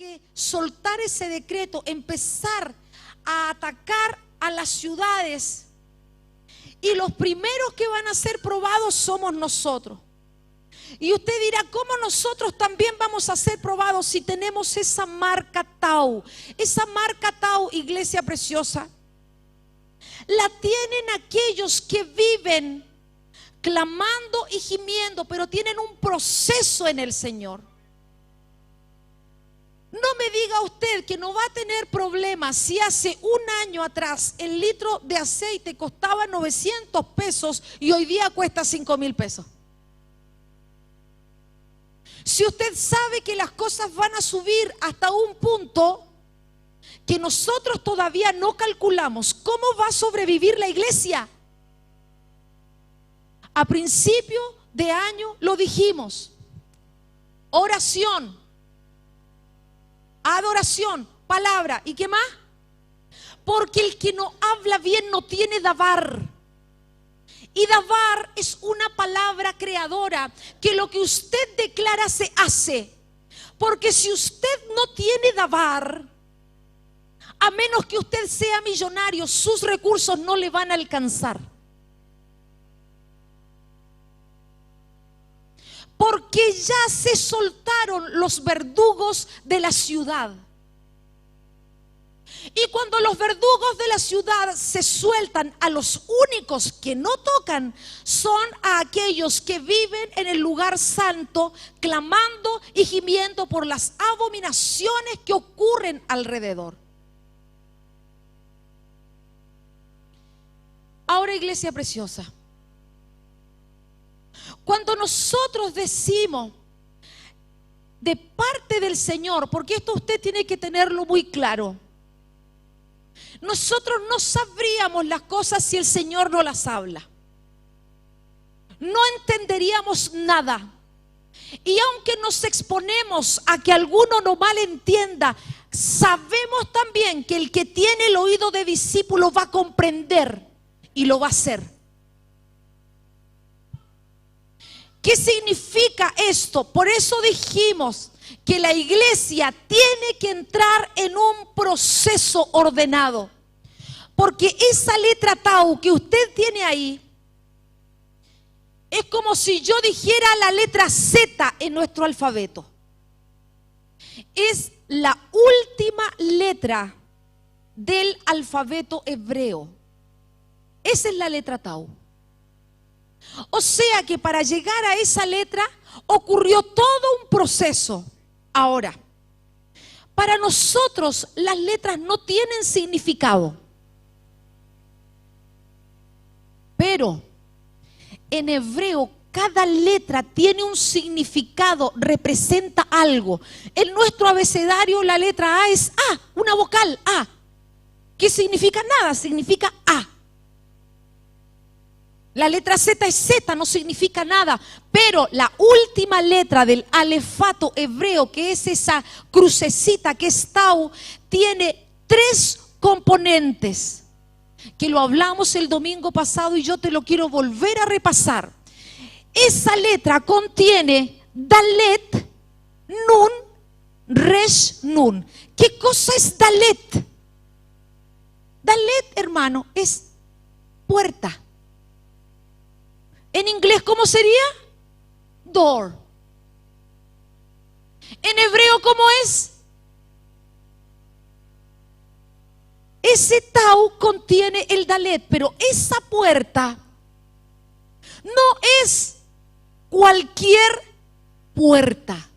que soltar ese decreto, empezar a atacar a las ciudades. Y los primeros que van a ser probados somos nosotros. Y usted dirá, ¿cómo nosotros también vamos a ser probados si tenemos esa marca Tau? Esa marca Tau, iglesia preciosa, la tienen aquellos que viven clamando y gimiendo, pero tienen un proceso en el Señor. No me diga usted que no va a tener problemas si hace un año atrás el litro de aceite costaba 900 pesos y hoy día cuesta 5.000 pesos. Si usted sabe que las cosas van a subir hasta un punto que nosotros todavía no calculamos, ¿cómo va a sobrevivir la iglesia? A principio de año lo dijimos: oración, adoración, palabra, ¿y qué más? Porque el que no habla bien no tiene davar. Y davar es una palabra creadora, que lo que usted declara se hace. Porque si usted no tiene davar, a menos que usted sea millonario, sus recursos no le van a alcanzar. Porque ya se soltaron los verdugos de la ciudad. Y cuando los verdugos de la ciudad se sueltan, a los únicos que no tocan son a aquellos que viven en el lugar santo, clamando y gimiendo por las abominaciones que ocurren alrededor. Ahora, iglesia preciosa, cuando nosotros decimos de parte del Señor, porque esto usted tiene que tenerlo muy claro, nosotros no sabríamos las cosas si el Señor no las habla. No entenderíamos nada. Y aunque nos exponemos a que alguno no malentienda, sabemos también que el que tiene el oído de discípulo va a comprender y lo va a hacer. ¿Qué significa esto? Por eso dijimos que la iglesia tiene que entrar en un proceso ordenado. Porque esa letra Tau que usted tiene ahí es como si yo dijera la letra Z en nuestro alfabeto. Es la última letra del alfabeto hebreo. Esa es la letra Tau. O sea que para llegar a esa letra ocurrió todo un proceso. Ahora, para nosotros las letras no tienen significado. Pero en hebreo cada letra tiene un significado, representa algo. En nuestro abecedario la letra A es A, una vocal A. ¿Qué significa? Nada, significa A. La letra Z es Z, no significa nada. Pero la última letra del alefato hebreo, que es esa crucecita que es Tau, tiene 3 componentes, que lo hablamos el domingo pasado y yo te lo quiero volver a repasar. Esa letra contiene Dalet, Nun, Resh, Nun. ¿Qué cosa es Dalet? Dalet, hermano, es puerta. En inglés, ¿cómo sería? Door. En hebreo, ¿cómo es? Ese Tau contiene el Dalet, pero esa puerta no es cualquier puerta.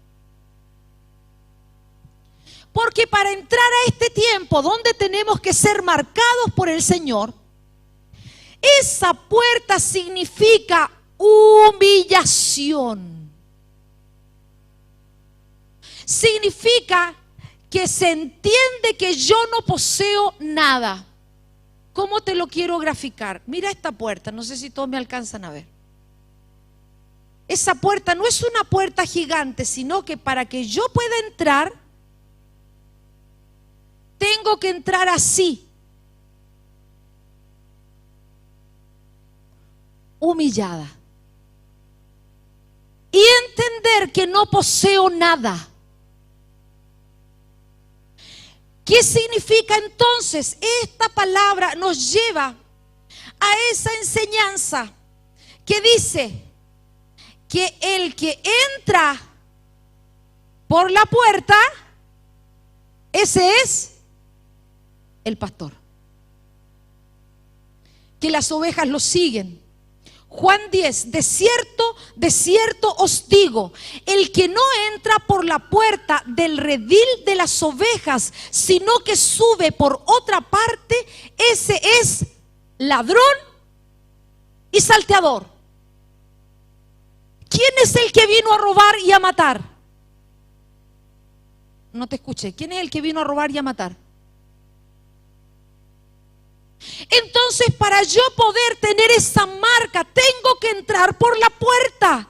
Porque para entrar a este tiempo donde tenemos que ser marcados por el Señor, esa puerta significa humillación. Significa que se entiende que yo no poseo nada. ¿Cómo te lo quiero graficar? Mira esta puerta, no sé si todos me alcanzan a ver. Esa puerta no es una puerta gigante, sino que para que yo pueda entrar, tengo que entrar así. Humillada. Y entender que no poseo nada. ¿Qué significa entonces? Esta palabra nos lleva a esa enseñanza que dice que el que entra por la puerta, ese es el pastor. Que las ovejas lo siguen. Juan 10, de cierto os digo, el que no entra por la puerta del redil de las ovejas, sino que sube por otra parte, ese es ladrón y salteador. ¿Quién es el que vino a robar y a matar? No te escuché. ¿Quién es el que vino a robar y a matar? Entonces, para yo poder tener esa marca, tengo que entrar por la puerta.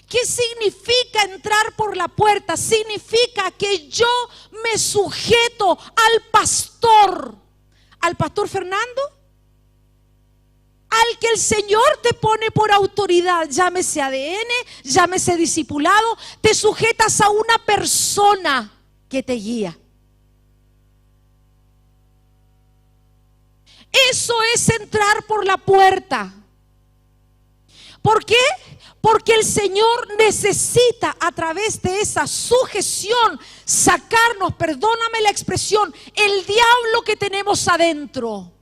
¿Qué significa entrar por la puerta? Significa que yo me sujeto al pastor. ¿Al pastor Fernando? Al que el Señor te pone por autoridad, llámese ADN, llámese discipulado, te sujetas a una persona que te guía. Eso es entrar por la puerta. ¿Por qué? Porque el Señor necesita a través de esa sujeción sacarnos, perdóname la expresión, el diablo que tenemos adentro.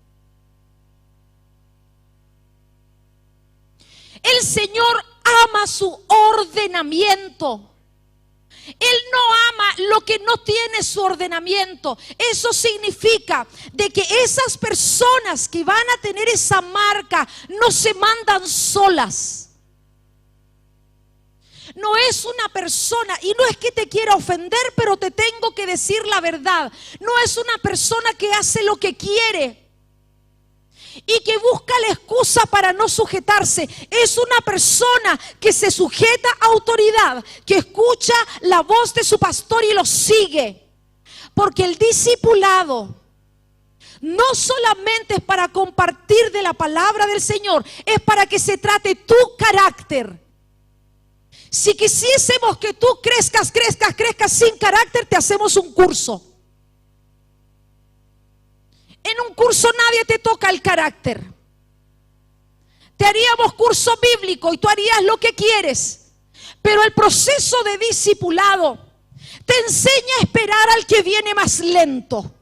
El Señor ama su ordenamiento. Él no ama lo que no tiene su ordenamiento. Eso significa de que esas personas que van a tener esa marca no se mandan solas. No es una persona, y no es que te quiera ofender, pero te tengo que decir la verdad. No es una persona que hace lo que quiere y que busca la excusa para no sujetarse. Es una persona que se sujeta a autoridad, que escucha la voz de su pastor y lo sigue. Porque el discipulado no solamente es para compartir de la palabra del Señor, es para que se trate tu carácter. Si quisiésemos que tú crezcas sin carácter, te hacemos un curso. En un curso nadie te toca el carácter. Te haríamos curso bíblico y tú harías lo que quieres. Pero el proceso de discipulado te enseña a esperar al que viene más lento.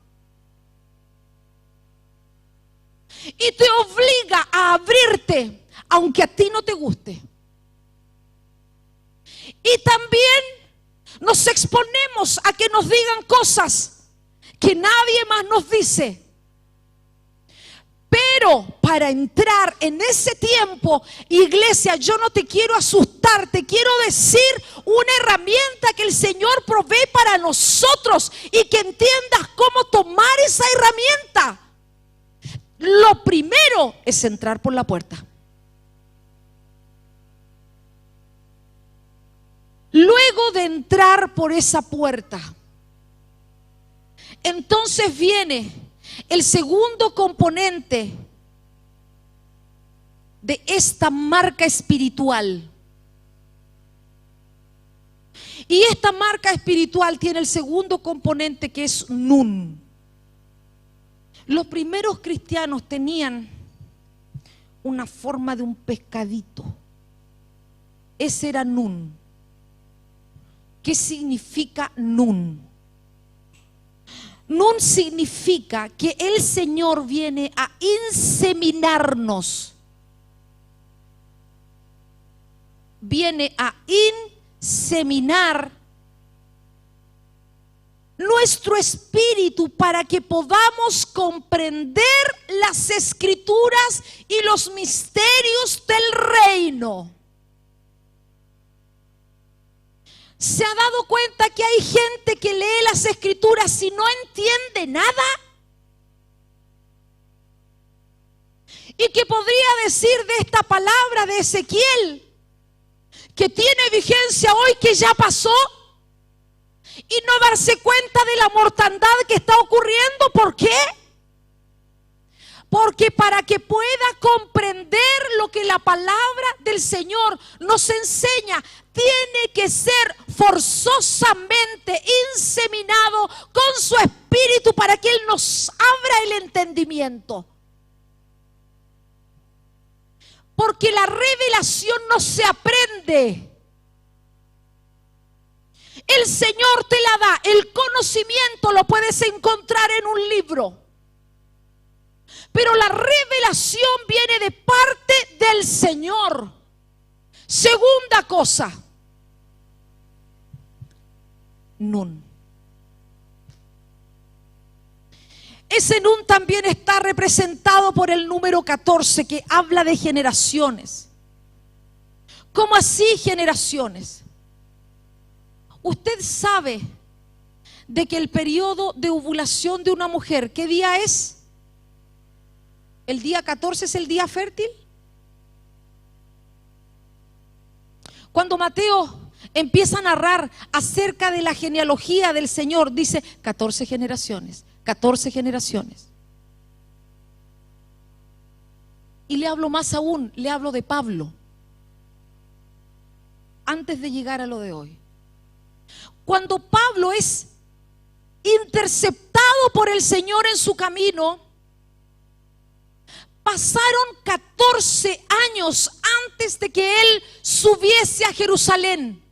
Y te obliga a abrirte, aunque a ti no te guste. Y también nos exponemos a que nos digan cosas que nadie más nos dice. Pero para entrar en ese tiempo, iglesia, yo no te quiero asustar, te quiero decir una herramienta que el Señor provee para nosotros y que entiendas cómo tomar esa herramienta. Lo primero es entrar por la puerta. Luego de entrar por esa puerta, entonces viene el segundo componente de esta marca espiritual. Y esta marca espiritual tiene el segundo componente, que es Nun. Los primeros cristianos tenían una forma de un pescadito. Ese era Nun. ¿Qué significa Nun? Nun significa que el Señor viene a inseminarnos. Viene a inseminar nuestro espíritu para que podamos comprender las escrituras y los misterios del reino. ¿Se ha dado cuenta que hay gente que lee las escrituras y no entiende nada? Y que podría decir de esta palabra de Ezequiel, que tiene vigencia hoy, que ya pasó, y no darse cuenta de la mortandad que está ocurriendo. ¿Por qué? Porque para que pueda comprender lo que la palabra del Señor nos enseña, tiene que ser forzosamente inseminado nos abra el entendimiento. Porque la revelación no se aprende. El Señor te la da. El conocimiento lo puedes encontrar en un libro. Pero la revelación viene de parte del Señor. Segunda cosa. Nun. Ese Nun también está representado por el número 14, que habla de generaciones. ¿Cómo así generaciones? Usted sabe de que el periodo de ovulación de una mujer, ¿qué día es? ¿El día 14 es el día fértil? Cuando Mateo empieza a narrar acerca de la genealogía del Señor, dice 14 generaciones, 14 generaciones. Y le hablo más aún, le hablo de Pablo, antes de llegar a lo de hoy. Cuando Pablo es interceptado por el Señor en su camino, pasaron 14 años antes de que él subiese a Jerusalén.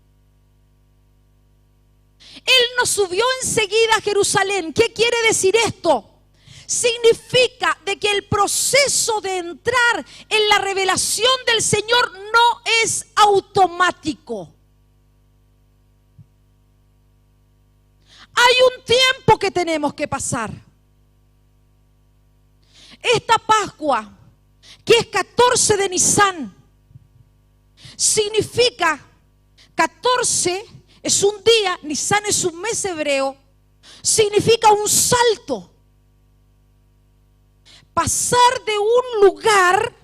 Él no subió enseguida a Jerusalén. ¿Qué quiere decir esto? Significa de que el proceso de entrar en la revelación del Señor no es automático. Hay un tiempo que tenemos que pasar. Esta Pascua, que es 14 de Nisan, significa 14 es un día, Nisan es un mes hebreo, significa un salto. Pasar de un lugar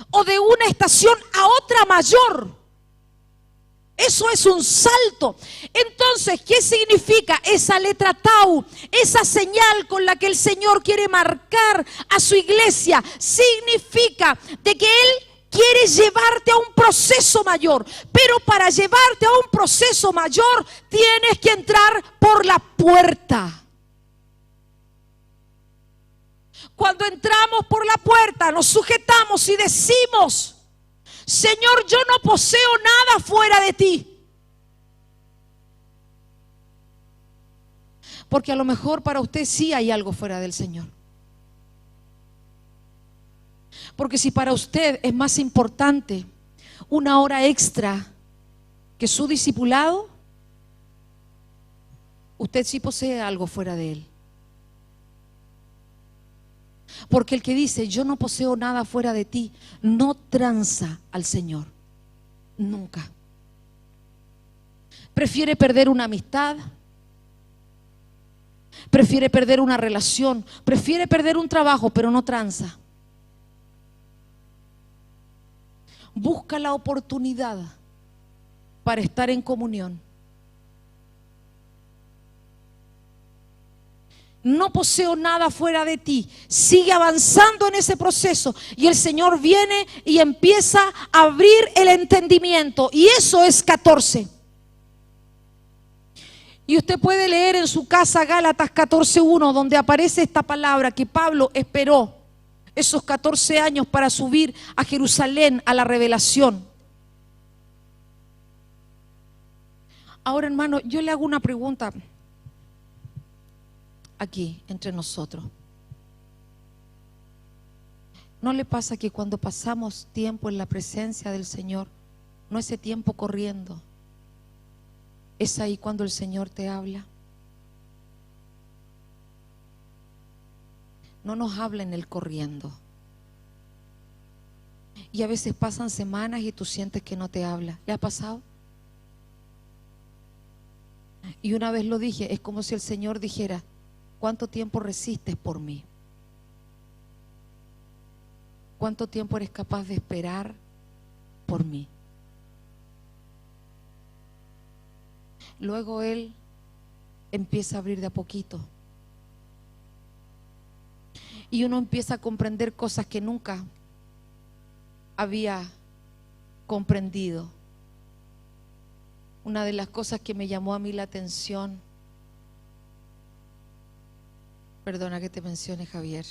o de una estación a otra mayor. Eso es un salto. Entonces, ¿qué significa esa letra Tau? Esa señal con la que el Señor quiere marcar a su iglesia. Significa de que Él quiere llevarte a un proceso mayor. Pero para llevarte a un proceso mayor, tienes que entrar por la puerta. Cuando entramos por la puerta, nos sujetamos y decimos: Señor, yo no poseo nada fuera de ti. Porque a lo mejor para usted sí hay algo fuera del Señor. Porque si para usted es más importante una hora extra que su discipulado, usted sí posee algo fuera de él. Porque el que dice yo no poseo nada fuera de ti, no tranza al Señor, nunca. Prefiere perder una amistad, prefiere perder una relación, prefiere perder un trabajo, pero no tranza. Busca la oportunidad para estar en comunión. No poseo nada fuera de ti. Sigue avanzando en ese proceso y el Señor viene y empieza a abrir el entendimiento. Y eso es 14. Y usted puede leer en su casa Gálatas 14:1, donde aparece esta palabra que Pablo esperó esos 14 años para subir a Jerusalén a la revelación. Ahora, hermano, yo le hago una pregunta aquí entre nosotros. ¿No le pasa que cuando pasamos tiempo en la presencia del Señor, no ese tiempo corriendo, es ahí cuando el Señor te habla? No nos habla en el corriendo. Y a veces pasan semanas y tú sientes que no te habla. ¿Le ha pasado? Y una vez lo dije, es como si el Señor dijera: ¿cuánto tiempo resistes por mí? ¿Cuánto tiempo eres capaz de esperar por mí? Luego Él empieza a abrir de a poquito. Y uno empieza a comprender cosas que nunca había comprendido. Una de las cosas que me llamó a mí la atención Perdona que te mencione, Javier.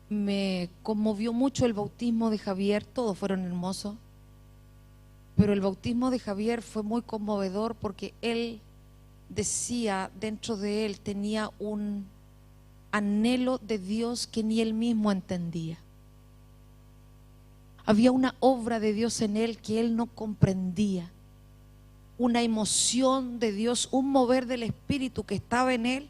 Me conmovió mucho el bautismo de Javier, todos fueron hermosos, pero el bautismo de Javier fue muy conmovedor porque él decía, dentro de él tenía un anhelo de Dios que ni él mismo entendía. Había una obra de Dios en él que él no comprendía, una emoción de Dios, un mover del Espíritu que estaba en él,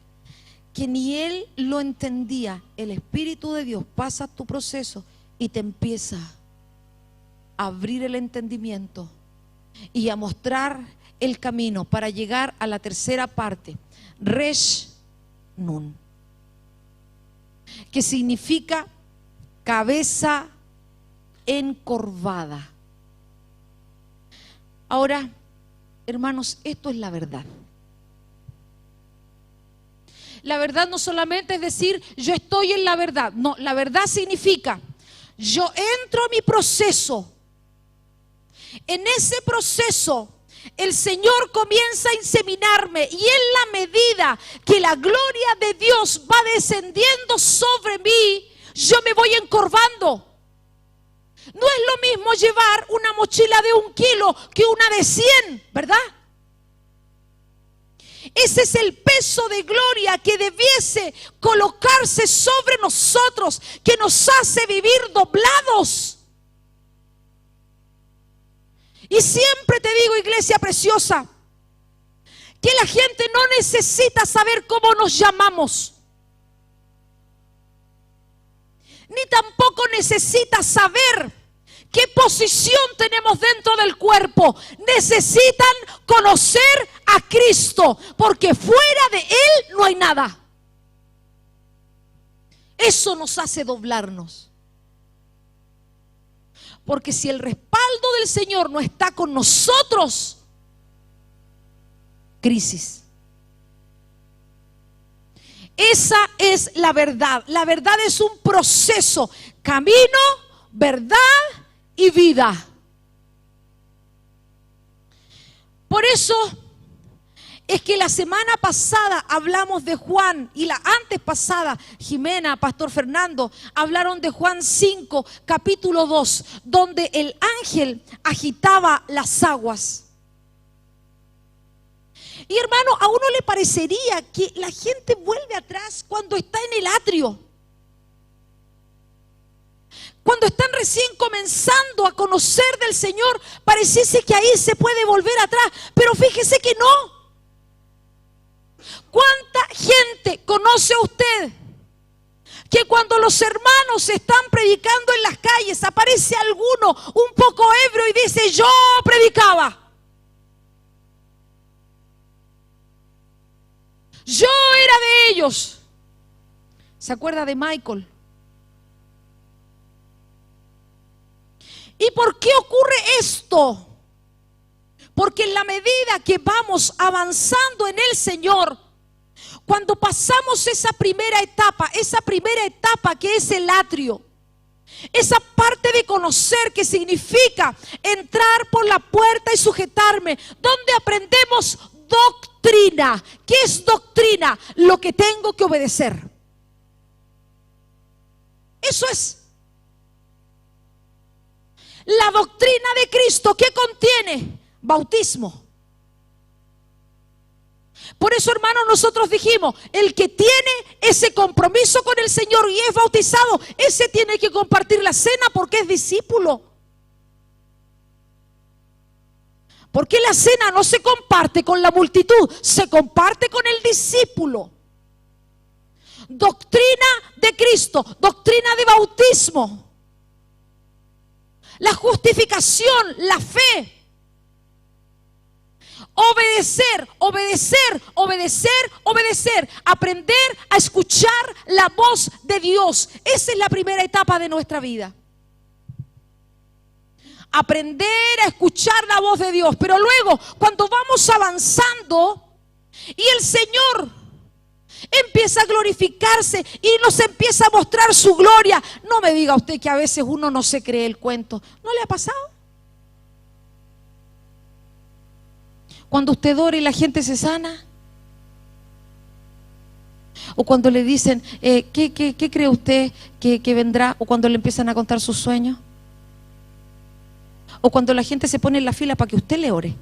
que ni él lo entendía. El Espíritu de Dios pasa tu proceso y te empieza a abrir el entendimiento y a mostrar el camino para llegar a la tercera parte, Resh Nun, que significa cabeza encorvada. Ahora, hermanos, esto es la verdad. La verdad no solamente es decir, yo estoy en la verdad. No, la verdad significa, yo entro a mi proceso. En ese proceso, el Señor comienza a inseminarme y en la medida que la gloria de Dios va descendiendo sobre mí, yo me voy encorvando. No es lo mismo llevar una mochila de 1 kilo que una de 100, ¿verdad? Ese es el peso de gloria que debiese colocarse sobre nosotros, que nos hace vivir doblados. Y siempre te digo, iglesia preciosa, que la gente no necesita saber cómo nos llamamos, ni tampoco necesita saber qué posición tenemos dentro del cuerpo. Necesitan conocer a Cristo, porque fuera de Él no hay nada. Eso nos hace doblarnos. Porque si el respaldo del Señor no está con nosotros, crisis. Esa es la verdad. La verdad es un proceso, camino, verdad y vida. Por eso es que la semana pasada hablamos de Juan y la antes pasada, Jimena, Pastor Fernando, hablaron de Juan 5, capítulo 2, donde el ángel agitaba las aguas. Y hermano, a uno le parecería que la gente vuelve atrás cuando está en el atrio. Cuando están recién comenzando a conocer del Señor, pareciese que ahí se puede volver atrás. Pero fíjese que no. ¿Cuánta gente conoce usted que cuando los hermanos están predicando en las calles, aparece alguno un poco ebrio y dice, yo predicaba? Yo era de ellos. ¿Se acuerda de Michael? ¿Y por qué ocurre esto? Porque en la medida que vamos avanzando en el Señor, cuando pasamos esa primera etapa que es el atrio, esa parte de conocer que significa entrar por la puerta y sujetarme, donde aprendemos doctrina. ¿Qué es doctrina? Lo que tengo que obedecer. Eso es. La doctrina de Cristo, ¿qué contiene? Bautismo. Por eso, hermanos, nosotros dijimos, el que tiene ese compromiso con el Señor y es bautizado, ese tiene que compartir la cena porque es discípulo. Porque la cena no se comparte con la multitud, se comparte con el discípulo. Doctrina de Cristo, doctrina de bautismo. La justificación, la fe. Obedecer, obedecer, obedecer, obedecer. Aprender a escuchar la voz de Dios. Esa es la primera etapa de nuestra vida. Aprender a escuchar la voz de Dios. Pero luego, cuando vamos avanzando y el Señor empieza a glorificarse y nos empieza a mostrar su gloria, no me diga usted que a veces uno no se cree el cuento. ¿No le ha pasado? Cuando usted ora y la gente se sana. O cuando le dicen, ¿qué cree usted que vendrá? O cuando le empiezan a contar sus sueños. O cuando la gente se pone en la fila para que usted le ore.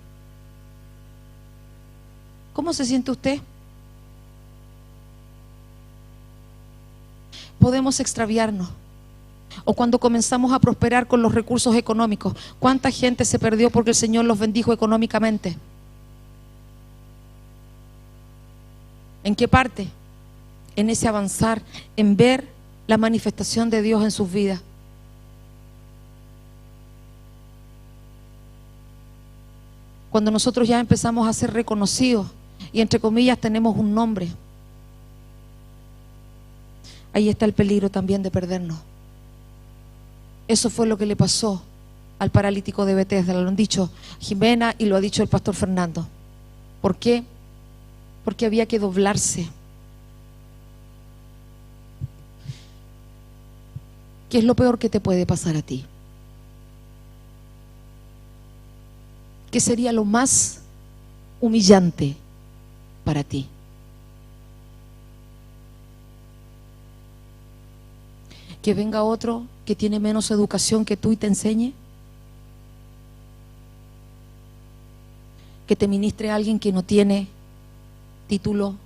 ¿Cómo se siente usted? Podemos extraviarnos. O cuando comenzamos a prosperar con los recursos económicos. ¿Cuánta gente se perdió porque el Señor los bendijo económicamente? ¿En qué parte? En ese avanzar, en ver la manifestación de Dios en sus vidas. Cuando nosotros ya empezamos a ser reconocidos y entre comillas tenemos un nombre, ahí está el peligro también de perdernos. Eso fue lo que le pasó al paralítico de Betesda. Lo han dicho Jimena y lo ha dicho el pastor Fernando. ¿Por qué? Porque había que doblarse. ¿Qué es lo peor que te puede pasar a ti? ¿Qué sería lo más humillante para ti? ¿Que venga otro que tiene menos educación que tú y te enseñe? ¿Que te ministre a alguien que no tiene título?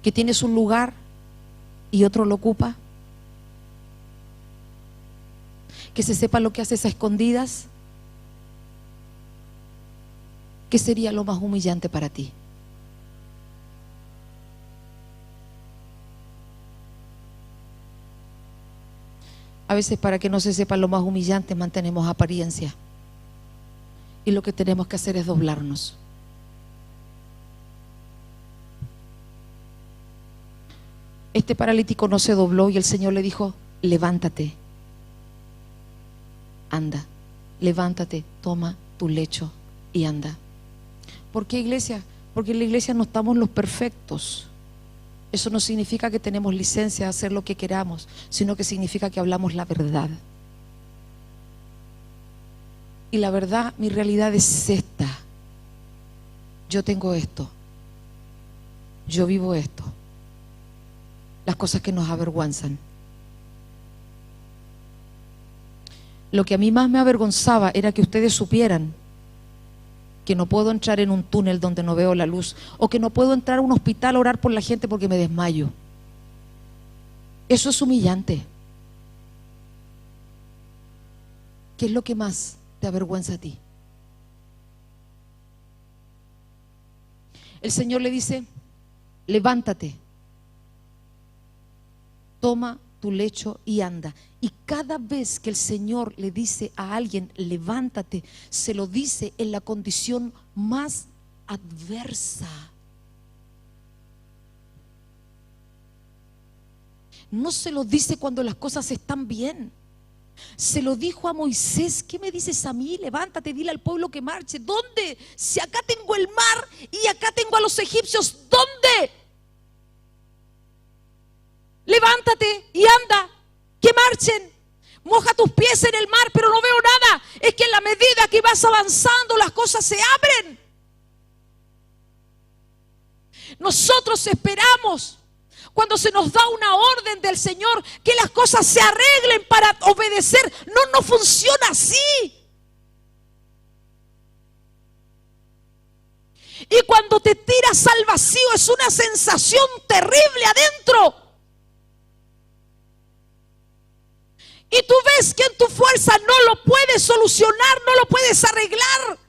¿Que tienes un lugar y otro lo ocupa? ¿Que se sepa lo que haces a escondidas? ¿Qué sería lo más humillante para ti? A veces, para que no se sepa lo más humillante, mantenemos apariencia. Y lo que tenemos que hacer es doblarnos. Este paralítico no se dobló y el Señor le dijo: levántate, anda, levántate, toma tu lecho y anda. ¿Por qué, iglesia? Porque en la iglesia no estamos los perfectos. Eso no significa que tenemos licencia de hacer lo que queramos, sino que significa que hablamos la verdad. Y la verdad, mi realidad es esta. Yo tengo esto. Yo vivo esto. Las cosas que nos avergüenzan. Lo que a mí más me avergonzaba era que ustedes supieran que no puedo entrar en un túnel donde no veo la luz, o que no puedo entrar a un hospital a orar por la gente porque me desmayo. Eso es humillante. ¿Qué es lo que más te avergüenza a ti? El Señor le dice: levántate, toma tu lecho y anda. Y cada vez que el Señor le dice a alguien levántate, se lo dice en la condición más adversa. No se lo dice cuando las cosas están bien. Se lo dijo a Moisés: ¿qué me dices a mí? Levántate, dile al pueblo que marche. ¿Dónde? Si acá tengo el mar y acá tengo a los egipcios, ¿dónde? Levántate y anda, que marchen. Moja tus pies en el mar, pero no veo nada. Es que en la medida que vas avanzando, las cosas se abren. Nosotros esperamos, cuando se nos da una orden del Señor, que las cosas se arreglen para obedecer. No funciona así. Y cuando te tiras al vacío, es una sensación terrible adentro. Y tú ves que en tu fuerza no lo puedes solucionar, no lo puedes arreglar.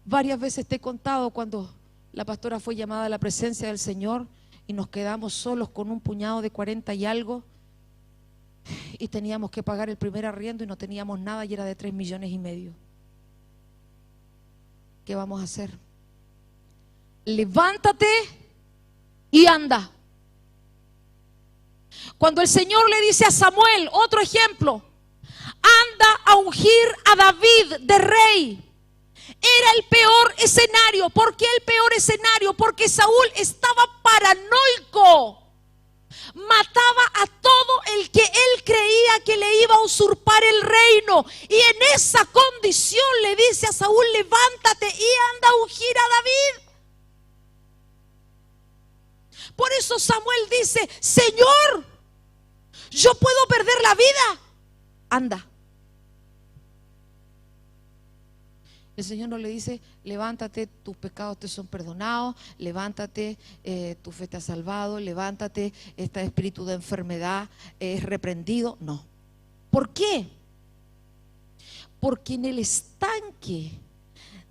Varias veces te he contado cuando la pastora fue llamada a la presencia del Señor y nos quedamos solos con un puñado de 40 y algo y teníamos que pagar el primer arriendo y no teníamos nada y era de 3,5 millones. ¿Qué vamos a hacer? Levántate y anda. Cuando el Señor le dice a Samuel, otro ejemplo, anda a ungir a David de rey, era el peor escenario. ¿Por qué el peor escenario? Porque Saúl estaba paranoico. mataba a todo el que él creía que le iba a usurpar el reino. Y en esa condición le dice a Saúl: levántate y anda a ungir a David. Por eso Samuel dice: Señor, yo puedo perder la vida, anda. El Señor no le dice: levántate, tus pecados te son perdonados, levántate, tu fe te ha salvado, levántate, este espíritu de enfermedad es reprendido. No. ¿Por qué? Porque en el estanque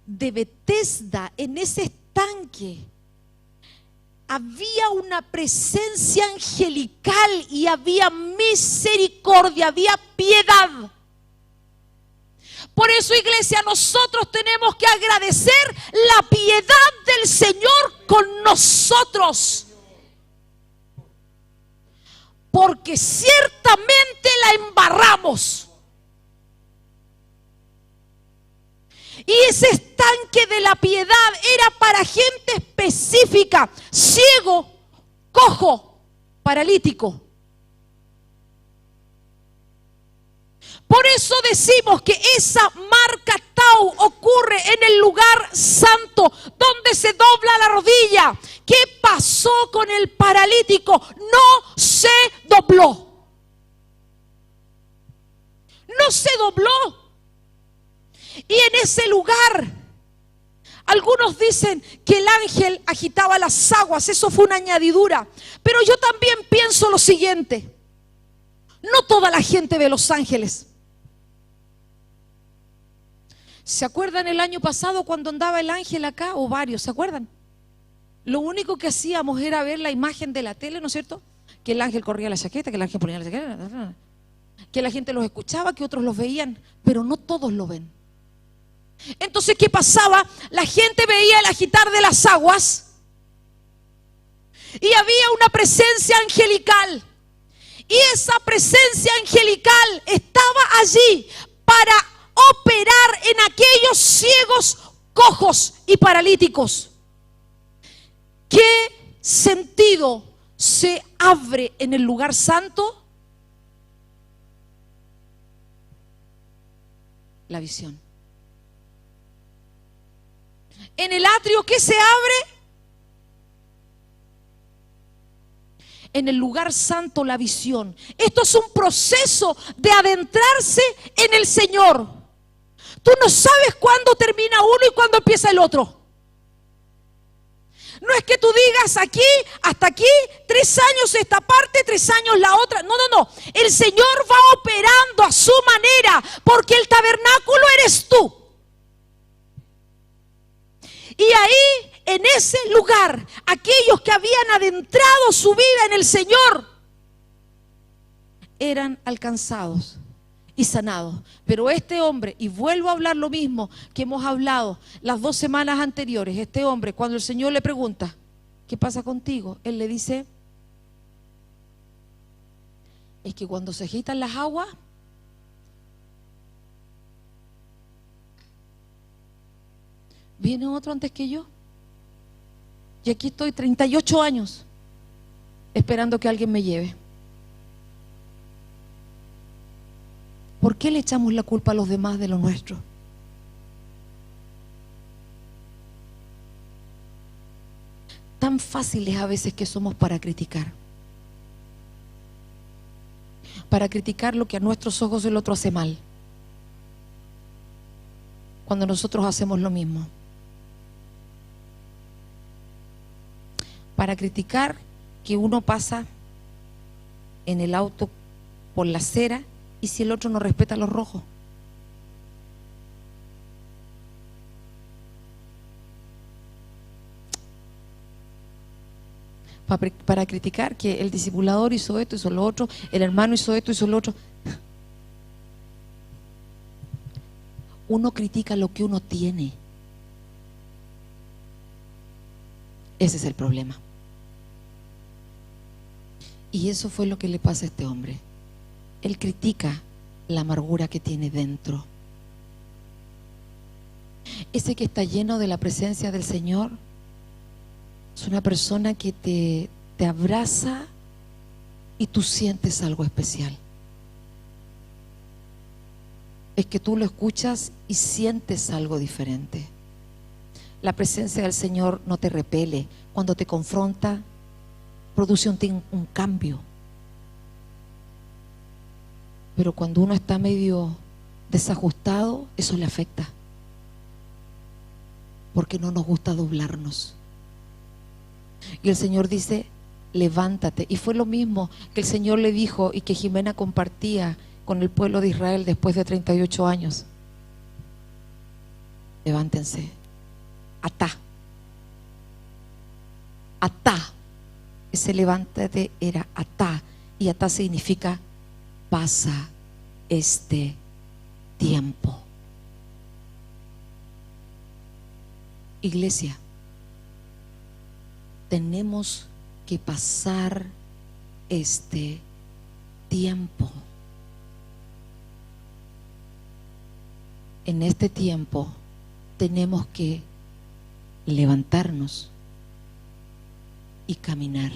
de Betesda, en ese estanque, había una presencia angelical y había misericordia, había piedad. Por eso, iglesia, nosotros tenemos que agradecer la piedad del Señor con nosotros. Porque ciertamente la embarramos. Y ese estanque de la piedad era para gente específica: ciego, cojo, paralítico. Por eso decimos que esa marca Tau ocurre en el lugar santo, donde se dobla la rodilla. ¿Qué pasó con el paralítico? No se dobló. No se dobló. Y en ese lugar, algunos dicen que el ángel agitaba las aguas. Eso fue una añadidura. Pero yo también pienso lo siguiente: no toda la gente ve los ángeles. ¿Se acuerdan el año pasado cuando andaba el ángel acá? O varios, ¿se acuerdan? Lo único que hacíamos era ver la imagen de la tele, ¿no es cierto? Que el ángel corría la chaqueta, que el ángel ponía la chaqueta, que la gente los escuchaba, que otros los veían, pero no todos lo ven. Entonces, ¿qué pasaba? La gente veía el agitar de las aguas y había una presencia angelical. Y esa presencia angelical estaba allí para operar en aquellos ciegos, cojos y paralíticos. ¿Qué sentido se abre en el lugar santo? La visión. En el atrio, ¿qué se abre? En el lugar santo, la visión. Esto es un proceso de adentrarse en el Señor. Tú no sabes cuándo termina uno y cuándo empieza el otro. No es que tú digas aquí, hasta aquí, 3 años esta parte, 3 años la otra. No, no, no. El Señor va operando a su manera, porque el tabernáculo eres tú. Y ahí, en ese lugar, aquellos que habían adentrado su vida en el Señor eran alcanzados y sanados. Pero este hombre, y vuelvo a hablar lo mismo que hemos hablado las 2 semanas anteriores, este hombre, cuando el Señor le pregunta: ¿qué pasa contigo? Él le dice: es que cuando se agitan las aguas, viene otro antes que yo. Y aquí estoy 38 años esperando que alguien me lleve. ¿Por qué le echamos la culpa a los demás de lo nuestro? Tan fáciles a veces que somos para criticar. Para criticar lo que a nuestros ojos el otro hace mal, cuando nosotros hacemos lo mismo. Para criticar que uno pasa en el auto por la acera y si el otro no respeta los rojos. Para criticar que el discipulador hizo esto, hizo lo otro, el hermano hizo esto, hizo lo otro. Uno critica lo que uno tiene. Ese es el problema. Y eso fue lo que le pasa a este hombre. Él critica la amargura que tiene dentro. Ese que está lleno de la presencia del Señor es una persona que te abraza y tú sientes algo especial. Es que tú lo escuchas y sientes algo diferente. La presencia del Señor no te repele. Cuando te confronta, produce un cambio. Pero cuando uno está medio desajustado, eso le afecta. Porque no nos gusta doblarnos. Y el Señor dice, levántate. Y fue lo mismo que el Señor le dijo y que Jimena compartía con el pueblo de Israel después de 38 años. Levántense. Atá. Atá. Ese levántate era atá. Y atá significa pasa este tiempo. Iglesia, tenemos que pasar este tiempo. En este tiempo tenemos que levantarnos y caminar.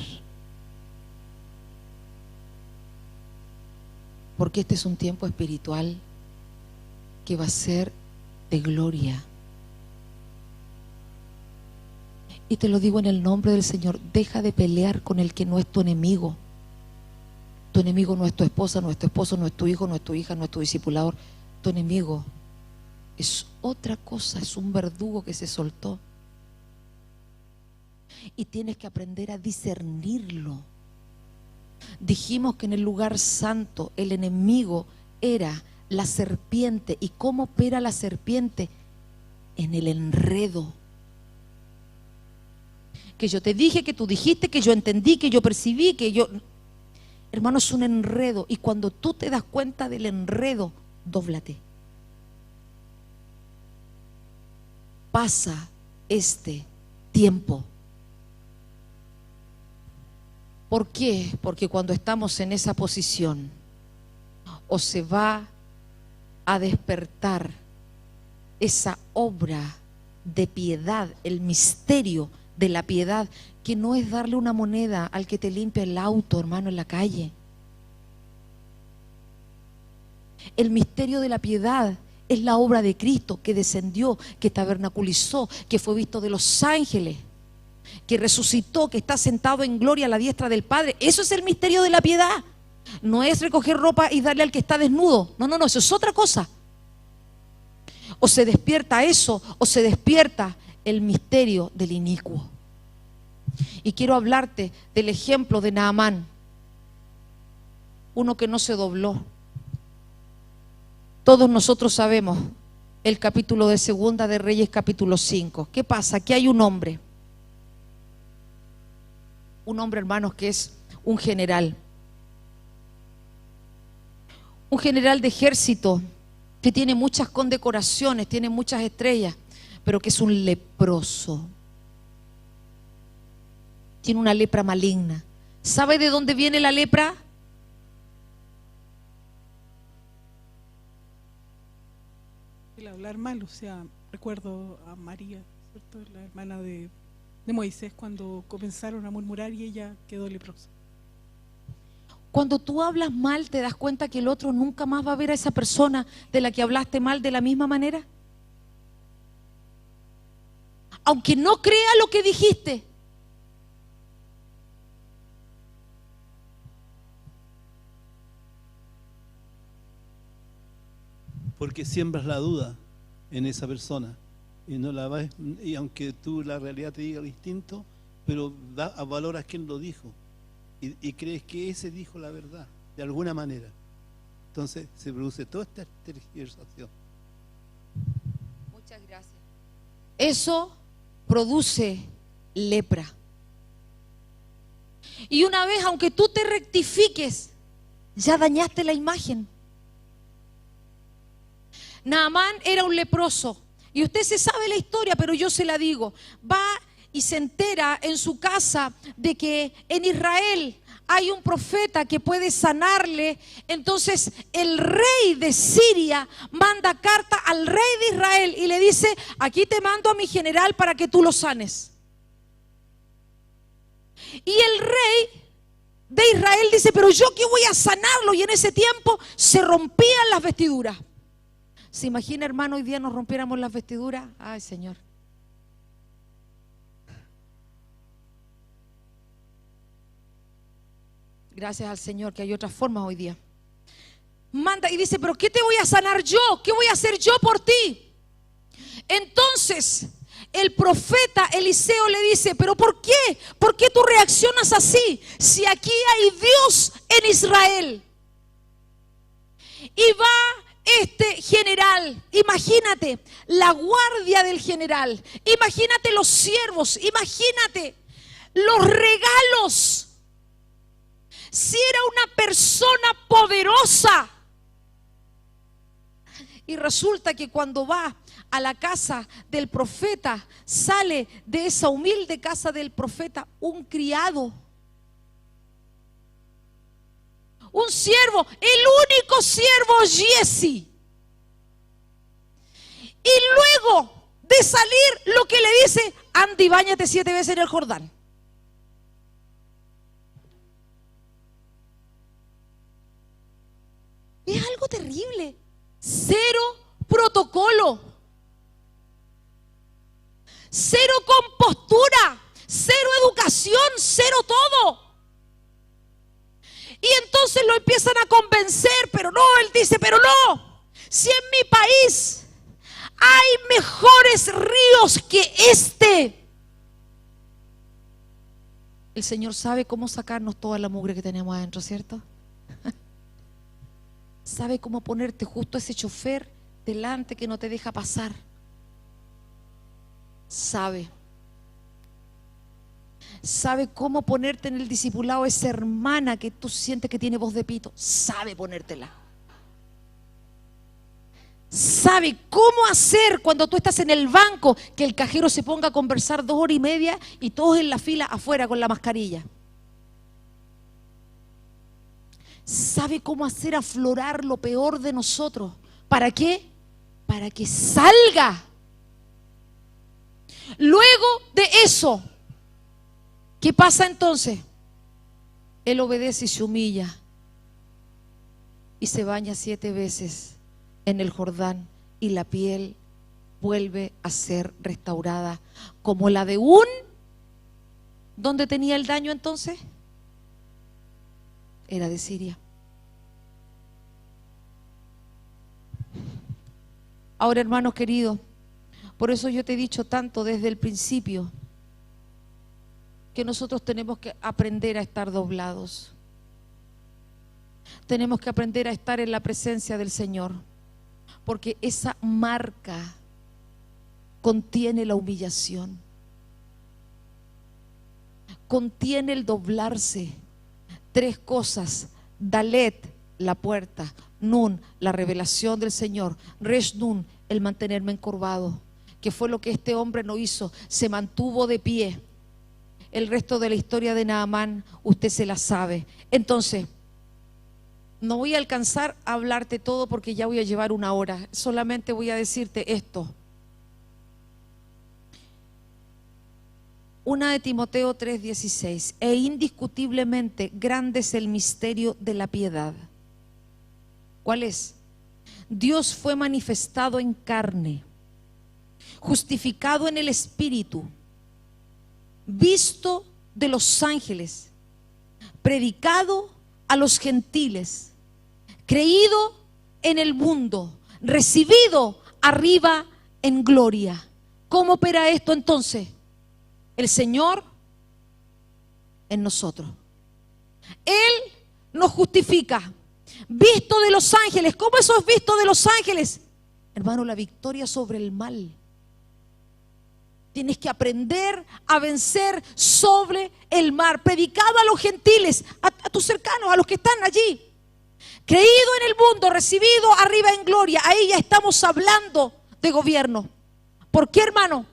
Porque este es un tiempo espiritual que va a ser de gloria. Y te lo digo en el nombre del Señor, deja de pelear con el que no es tu enemigo. Tu enemigo no es tu esposa, no es tu esposo, no es tu hijo, no es tu hija, no es tu discipulador. Tu enemigo es otra cosa, es un verdugo que se soltó. Y tienes que aprender a discernirlo. Dijimos que en el lugar santo el enemigo era la serpiente. ¿Y cómo opera la serpiente? En el enredo. Que yo te dije, que tú dijiste, que yo entendí, que yo percibí, que yo... Hermano, es un enredo. Y cuando tú te das cuenta del enredo, dóblate. Pasa este tiempo. ¿Por qué? Porque cuando estamos en esa posición, o se va a despertar esa obra de piedad, el misterio de la piedad, que no es darle una moneda al que te limpia el auto, hermano, en la calle. El misterio de la piedad es la obra de Cristo que descendió, que tabernaculizó, que fue visto de los ángeles, que resucitó, que está sentado en gloria a la diestra del Padre. Eso es el misterio de la piedad. No es recoger ropa y darle al que está desnudo. No, no, no, eso es otra cosa. O se despierta eso, o se despierta el misterio del inicuo. Y quiero hablarte del ejemplo de Naamán, uno que no se dobló. Todos nosotros sabemos el capítulo de Segunda de Reyes, capítulo 5. ¿Qué pasa? Aquí hay un hombre, hermanos, que es un general de ejército, que tiene muchas condecoraciones, tiene muchas estrellas, pero que es un leproso. Tiene una lepra maligna. ¿Sabe de dónde viene la lepra? El hablar mal, o sea, recuerdo a María, ¿cierto? La hermana de Moisés, cuando comenzaron a murmurar y ella quedó leprosa. Cuando tú hablas mal, ¿te das cuenta que el otro nunca más va a ver a esa persona de la que hablaste mal de la misma manera? Aunque no crea lo que dijiste. Porque siembras la duda en esa persona y no la vas, y aunque tú la realidad te diga distinto, pero valoras quién lo dijo y crees que ese dijo la verdad de alguna manera. Entonces se produce toda esta tergiversación. Muchas gracias. Eso produce lepra. Y una vez, aunque tú te rectifiques, ya dañaste la imagen. Naamán era un leproso. Y usted se sabe la historia, pero yo se la digo. Va y se entera en su casa de que en Israel hay un profeta que puede sanarle. Entonces el rey de Siria manda carta al rey de Israel y le dice: aquí te mando a mi general para que tú lo sanes. Y el rey de Israel dice, pero yo que voy a sanarlo, y en ese tiempo se rompían las vestiduras. ¿Se imagina, hermano, hoy día nos rompiéramos las vestiduras? Ay, Señor. Gracias al Señor que hay otras formas hoy día. Manda y dice, pero ¿qué te voy a sanar yo? ¿Qué voy a hacer yo por ti? Entonces el profeta Eliseo le dice, pero ¿por qué? ¿Por qué tú reaccionas así? Si aquí hay Dios en Israel. Y va este general, imagínate la guardia del general, imagínate los siervos, imagínate los regalos. Si era una persona poderosa. Y resulta que cuando va a la casa del profeta, sale de esa humilde casa del profeta un criado, un siervo, el único siervo, Giezi. Y luego de salir, lo que le dice, anda y báñate 7 veces en el Jordán. Es algo terrible. Cero protocolo, cero compostura, cero educación, cero todo. Y entonces lo empiezan a convencer, pero no, él dice, pero no, si en mi país hay mejores ríos que este. El Señor sabe cómo sacarnos toda la mugre que tenemos adentro, ¿cierto? Sabe cómo ponerte justo ese chofer delante que no te deja pasar. Sabe cómo ponerte en el discipulado esa hermana que tú sientes que tiene voz de pito. Sabe ponértela. Sabe cómo hacer cuando tú estás en el banco que el cajero se ponga a conversar 2 horas y media y todos en la fila afuera con la mascarilla. Sabe cómo hacer aflorar lo peor de nosotros. ¿Para qué? Para que salga. Luego de eso, ¿qué pasa entonces? Él obedece y se humilla y se baña 7 veces en el Jordán, y la piel vuelve a ser restaurada como la de un... ¿Dónde tenía el daño entonces? Era de Siria. Ahora, hermanos queridos, por eso yo te he dicho tanto desde el principio que nosotros tenemos que aprender a estar doblados. Tenemos que aprender a estar en la presencia del Señor, porque esa marca contiene la humillación, contiene el doblarse. 3 cosas: Dalet, la puerta; Nun, la revelación del Señor; Resh Nun, el mantenerme encorvado, que fue lo que este hombre no hizo, se mantuvo de pie. El resto de la historia de Naamán usted se la sabe. Entonces, no voy a alcanzar a hablarte todo porque ya voy a llevar 1 hora, solamente voy a decirte esto. 1 de Timoteo 3:16, e indiscutiblemente grande es el misterio de la piedad. ¿Cuál es? Dios fue manifestado en carne, justificado en el Espíritu, visto de los ángeles, predicado a los gentiles, creído en el mundo, recibido arriba en gloria. ¿Cómo opera esto entonces? El Señor en nosotros. Él nos justifica, visto de los ángeles. ¿Cómo eso es visto de los ángeles? Hermano, la victoria sobre el mal. Tienes que aprender a vencer sobre el mal. Predicado a los gentiles, a tus cercanos, a los que están allí. Creído en el mundo, recibido arriba en gloria. Ahí ya estamos hablando de gobierno. ¿Por qué, hermano?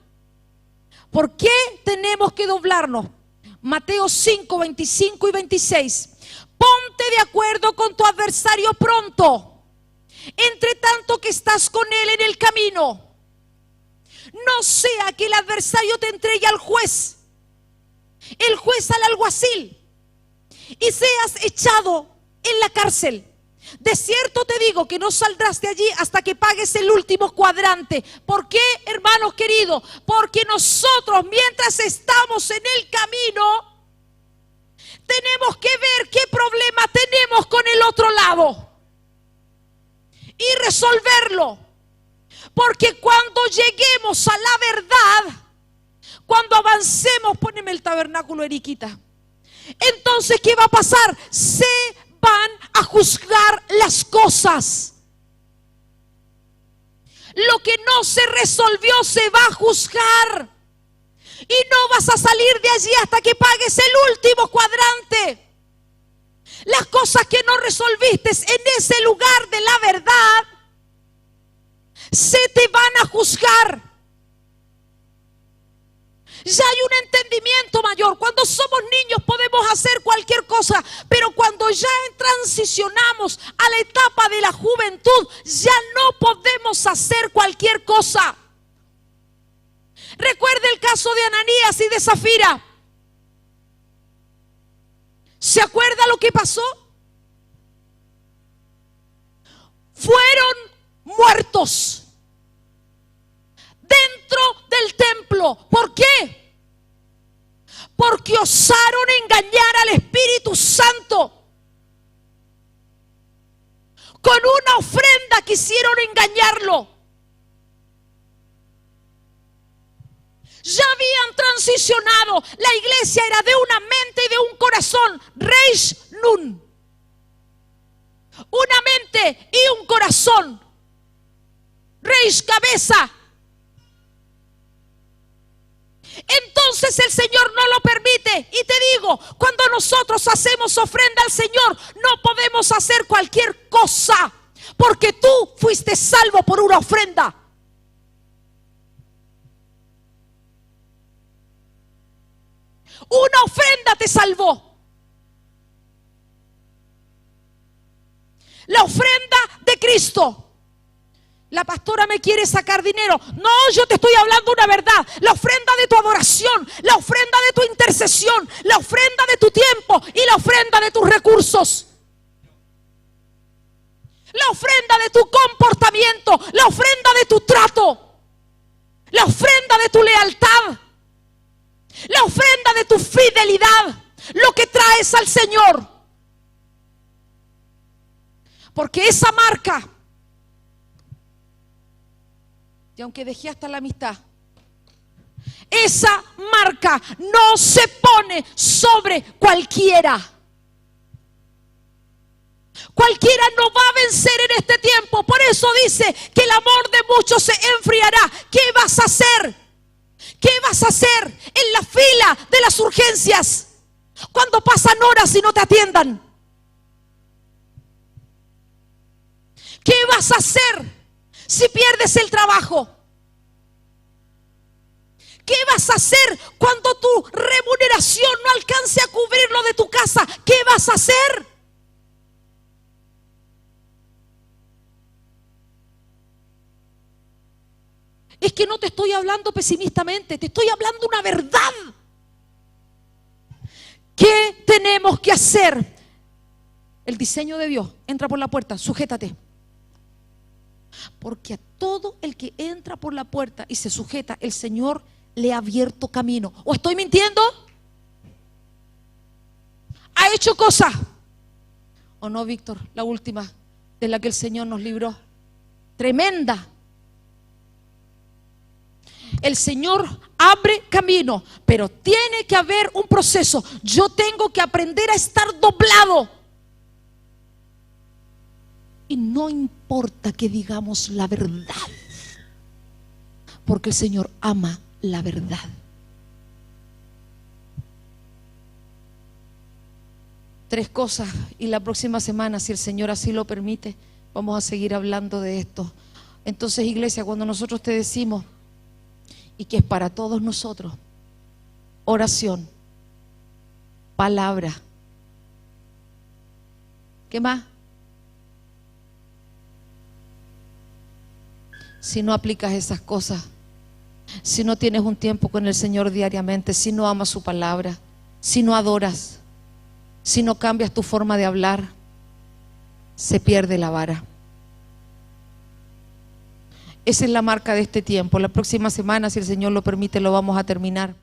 ¿Por qué tenemos que doblarnos? Mateo 5, 25 y 26. Ponte de acuerdo con tu adversario pronto, entre tanto que estás con él en el camino. No sea que el adversario te entregue al juez, el juez al alguacil, y seas echado en la cárcel. De cierto te digo que no saldrás de allí hasta que pagues el último cuadrante. ¿Por qué, hermanos queridos? Porque nosotros, mientras estamos en el camino, tenemos que ver qué problema tenemos con el otro lado y resolverlo. Porque cuando lleguemos a la verdad, cuando avancemos, poneme el tabernáculo, Eriquita. Entonces, ¿qué va a pasar? Se van a juzgar las cosas. Lo que no se resolvió se va a juzgar. Y no vas a salir de allí hasta que pagues el último cuadrante. Las cosas que no resolviste en ese lugar de la verdad se te van a juzgar. Ya hay un entendimiento mayor. Cuando somos niños podemos hacer cualquier cosa, pero cuando ya transicionamos a la etapa de la juventud, ya no podemos hacer cualquier cosa. Recuerde el caso de Ananías y de Zafira. ¿Se acuerda lo que pasó? Fueron muertos dentro del templo. ¿Por qué? Porque osaron engañar al Espíritu Santo. Con una ofrenda quisieron engañarlo. Ya habían transicionado. La iglesia era de una mente y de un corazón. Reish Nun. Una mente y un corazón. Reish, cabeza. Entonces el Señor no lo permite. Y te digo, cuando nosotros hacemos ofrenda al Señor, no podemos hacer cualquier cosa, porque tú fuiste salvo por una ofrenda. Una ofrenda te salvó. La ofrenda de Cristo. La pastora me quiere sacar dinero. No, yo te estoy hablando una verdad. La ofrenda de tu adoración, la ofrenda de tu intercesión, la ofrenda de tu tiempo y la ofrenda de tus recursos. La ofrenda de tu comportamiento, la ofrenda de tu trato, la ofrenda de tu lealtad, la ofrenda de tu fidelidad, lo que traes al Señor. Porque esa marca, y aunque dejé hasta la amistad, esa marca no se pone sobre cualquiera. Cualquiera no va a vencer en este tiempo. Por eso dice que el amor de muchos se enfriará. ¿Qué vas a hacer? ¿Qué vas a hacer en la fila de las urgencias cuando pasan horas y no te atiendan? ¿Qué vas a hacer si pierdes el trabajo? ¿Qué vas a hacer cuando tu remuneración no alcance a cubrir lo de tu casa? ¿Qué vas a hacer? Es que no te estoy hablando pesimistamente, te estoy hablando una verdad. ¿Qué tenemos que hacer? El diseño de Dios, entra por la puerta, sujétate. Porque a todo el que entra por la puerta y se sujeta, el Señor le ha abierto camino. ¿O estoy mintiendo? ¿Ha hecho cosas? ¿O no, Víctor? La última de la que el Señor nos libró. Tremenda. El Señor abre camino, pero tiene que haber un proceso. Yo tengo que aprender a estar doblado. Y no importa que digamos la verdad, porque el Señor ama la verdad. Tres cosas, y la próxima semana, si el Señor así lo permite, vamos a seguir hablando de esto. Entonces, iglesia, cuando nosotros te decimos, y que es para todos nosotros, oración, palabra, ¿qué más? Si no aplicas esas cosas, si no tienes un tiempo con el Señor diariamente, si no amas su palabra, si no adoras, si no cambias tu forma de hablar, se pierde la vara. Esa es la marca de este tiempo. La próxima semana, si el Señor lo permite, lo vamos a terminar.